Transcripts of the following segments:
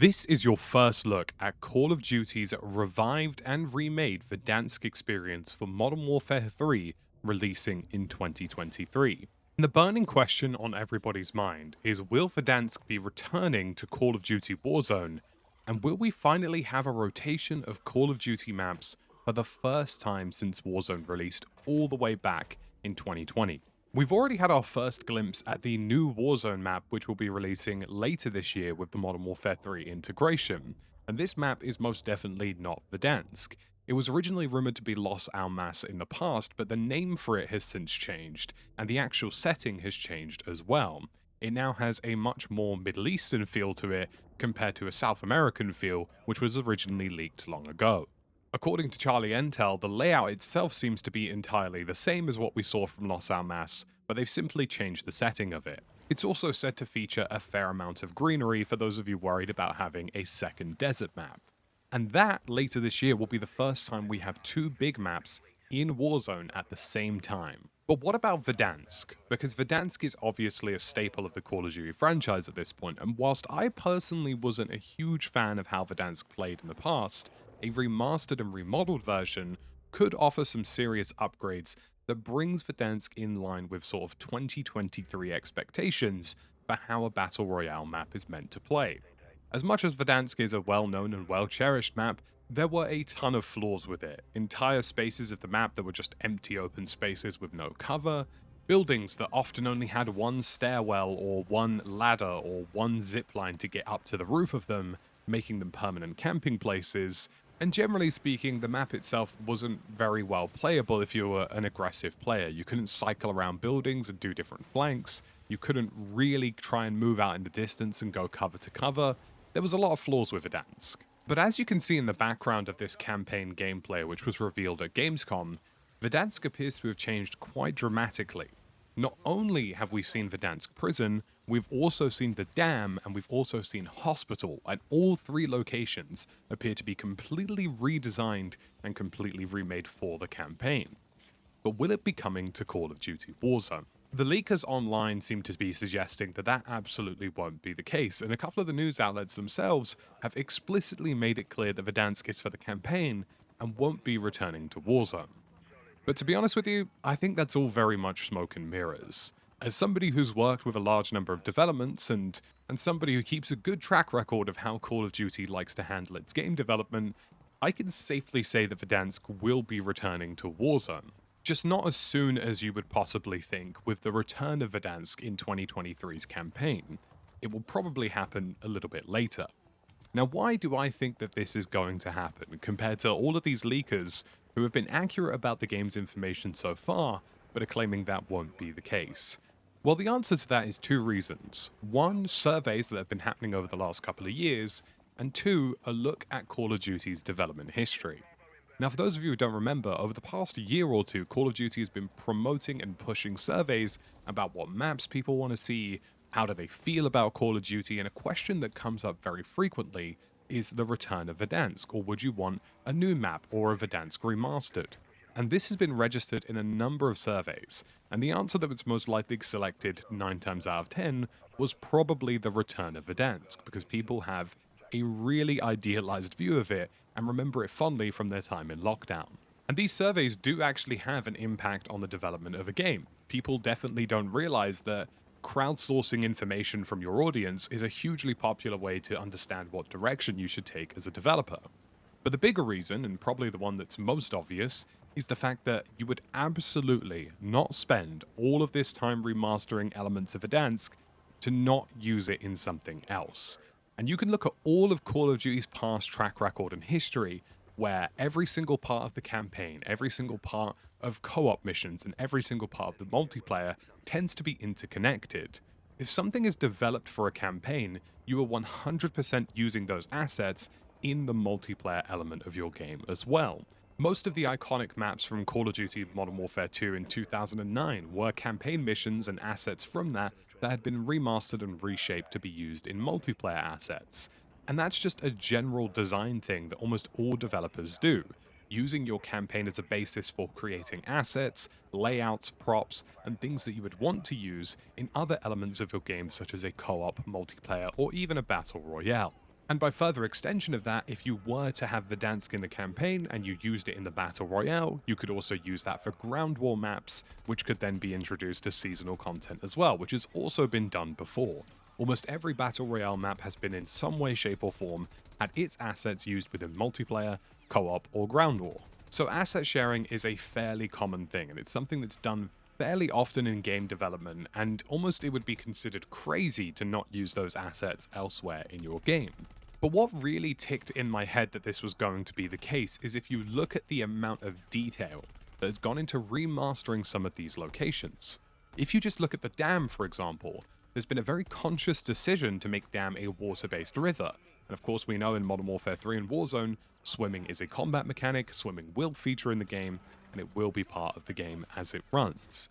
This is your first look at Call of Duty's revived and remade Verdansk experience for Modern Warfare 3 releasing in 2023. And the burning question on everybody's mind is, will Verdansk be returning to Call of Duty Warzone? And will we finally have a rotation of Call of Duty maps for the first time since Warzone released all the way back in 2020? We've already had our first glimpse at the new Warzone map, which will be releasing later this year with the Modern Warfare 3 integration, and this map is most definitely not Verdansk. It was originally rumored to be Los Almas in the past, but the name for it has since changed, and the actual setting has changed as well. It now has a much more Middle Eastern feel to it compared to a South American feel, which was originally leaked long ago. According to Charlie Entel, the layout itself seems to be entirely the same as what we saw from Los Almas, but they've simply changed the setting of it. It's also said to feature a fair amount of greenery for those of you worried about having a second desert map. And that, later this year, will be the first time we have two big maps in Warzone at the same time. But what about Verdansk? Because Verdansk is obviously a staple of the Call of Duty franchise at this point, and whilst I personally wasn't a huge fan of how Verdansk played in the past, a remastered and remodeled version could offer some serious upgrades that brings Verdansk in line with sort of 2023 expectations for how a Battle Royale map is meant to play. As much as Verdansk is a well-known and well-cherished map, there were a ton of flaws with it. Entire spaces of the map that were just empty open spaces with no cover, buildings that often only had one stairwell or one ladder or one zipline to get up to the roof of them, making them permanent camping places, and generally speaking, the map itself wasn't very well playable if you were an aggressive player. You couldn't cycle around buildings and do different flanks, you couldn't really try and move out in the distance and go cover to cover. There was a lot of flaws with Verdansk. But as you can see in the background of this campaign gameplay, which was revealed at Gamescom, Verdansk appears to have changed quite dramatically. Not only have we seen Verdansk Prison, we've also seen the Dam and we've also seen Hospital, and all three locations appear to be completely redesigned and completely remade for the campaign. But will it be coming to Call of Duty Warzone? The leakers online seem to be suggesting that that absolutely won't be the case, and a couple of the news outlets themselves have explicitly made it clear that Verdansk is for the campaign and won't be returning to Warzone. But to be honest with you, I think that's all very much smoke and mirrors. As somebody who's worked with a large number of developments and somebody who keeps a good track record of how Call of Duty likes to handle its game development, I can safely say that Verdansk will be returning to Warzone. Just not as soon as you would possibly think with the return of Verdansk in 2023's campaign. It will probably happen a little bit later. Now, why do I think that this is going to happen compared to all of these leakers who have been accurate about the game's information so far, but are claiming that won't be the case? Well, the answer to that is two reasons. One, surveys that have been happening over the last couple of years, and two, a look at Call of Duty's development history. Now, for those of you who don't remember, over the past year or two, Call of Duty has been promoting and pushing surveys about what maps people want to see, how do they feel about Call of Duty, and a question that comes up very frequently is the return of Verdansk, or would you want a new map or a Verdansk remastered? And this has been registered in a number of surveys, and the answer that was most likely selected 9 times out of 10 was probably the return of Verdansk, because people have a really idealized view of it and remember it fondly from their time in lockdown. And these surveys do actually have an impact on the development of a game. People definitely don't realize that crowdsourcing information from your audience is a hugely popular way to understand what direction you should take as a developer. But the bigger reason, and probably the one that's most obvious, is the fact that you would absolutely not spend all of this time remastering elements of Verdansk to not use it in something else. And you can look at all of Call of Duty's past track record and history, where every single part of the campaign, every single part of co-op missions, and every single part of the multiplayer tends to be interconnected. If something is developed for a campaign, you are 100% using those assets in the multiplayer element of your game as well. Most of the iconic maps from Call of Duty Modern Warfare 2 in 2009 were campaign missions and assets from that had been remastered and reshaped to be used in multiplayer assets. And that's just a general design thing that almost all developers do, using your campaign as a basis for creating assets, layouts, props, and things that you would want to use in other elements of your game such as a co-op, multiplayer, or even a battle royale. And by further extension of that, if you were to have Verdansk in the campaign and you used it in the Battle Royale, you could also use that for ground war maps, which could then be introduced as seasonal content as well, which has also been done before. Almost every Battle Royale map has been in some way, shape or form had its assets used within multiplayer, co-op or ground war. So asset sharing is a fairly common thing, and it's something that's done fairly often in game development, and almost it would be considered crazy to not use those assets elsewhere in your game. But what really ticked in my head that this was going to be the case is if you look at the amount of detail that has gone into remastering some of these locations. If you just look at the dam, for example, there's been a very conscious decision to make dam a water-based river. And of course we know in Modern Warfare 3 and Warzone, swimming is a combat mechanic, swimming will feature in the game, and it will be part of the game as it runs.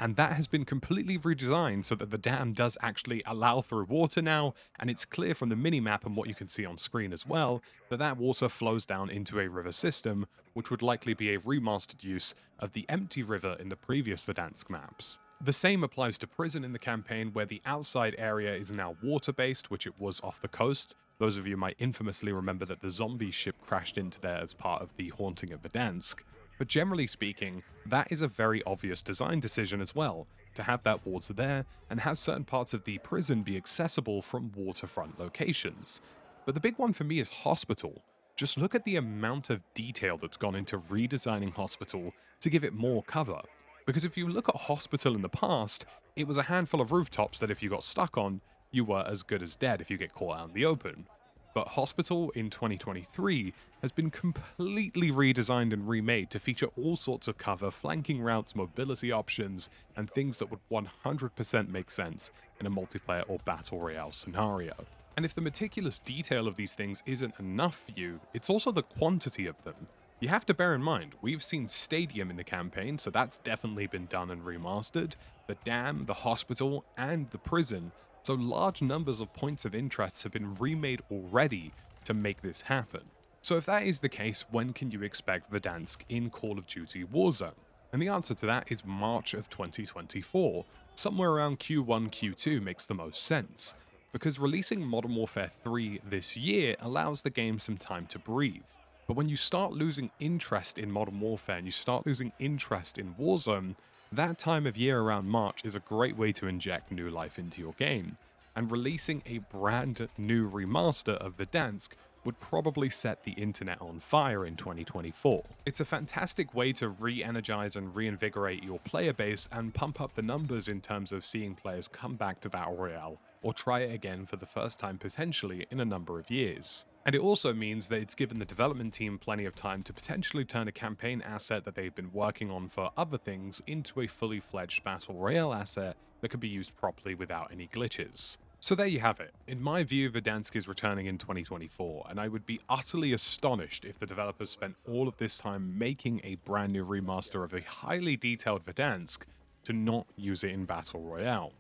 And that has been completely redesigned so that the dam does actually allow through water now, and it's clear from the minimap and what you can see on screen as well, that that water flows down into a river system, which would likely be a remastered use of the empty river in the previous Verdansk maps. The same applies to prison in the campaign, where the outside area is now water-based, which it was off the coast. Those of you might infamously remember that the zombie ship crashed into there as part of the Haunting of Verdansk. But generally speaking, that is a very obvious design decision as well, to have that water there and have certain parts of the prison be accessible from waterfront locations. But the big one for me is Hospital. Just look at the amount of detail that's gone into redesigning Hospital to give it more cover. Because if you look at Hospital in the past, it was a handful of rooftops that if you got stuck on, you were as good as dead if you get caught out in the open. But Hospital in 2023 has been completely redesigned and remade to feature all sorts of cover, flanking routes, mobility options, and things that would 100% make sense in a multiplayer or battle royale scenario. And if the meticulous detail of these things isn't enough for you, it's also the quantity of them. You have to bear in mind, we've seen Stadium in the campaign, so that's definitely been done and remastered, the dam, the hospital, and the prison, so large numbers of points of interest have been remade already to make this happen. So if that is the case, when can you expect Verdansk in Call of Duty Warzone? And the answer to that is March of 2024. Somewhere around Q1, Q2 makes the most sense, because releasing Modern Warfare 3 this year allows the game some time to breathe. But when you start losing interest in Modern Warfare and you start losing interest in Warzone, that time of year around March is a great way to inject new life into your game. And releasing a brand new remaster of Verdansk would probably set the internet on fire in 2024. It's a fantastic way to re-energize and reinvigorate your player base and pump up the numbers in terms of seeing players come back to Battle Royale or try it again for the first time potentially in a number of years. And it also means that it's given the development team plenty of time to potentially turn a campaign asset that they've been working on for other things into a fully fledged Battle Royale asset that can be used properly without any glitches. So there you have it. In my view, Verdansk is returning in 2024, and I would be utterly astonished if the developers spent all of this time making a brand new remaster of a highly detailed Verdansk to not use it in Battle Royale.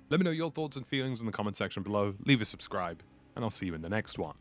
Let me know your thoughts and feelings in the comment section below, leave a subscribe, and I'll see you in the next one.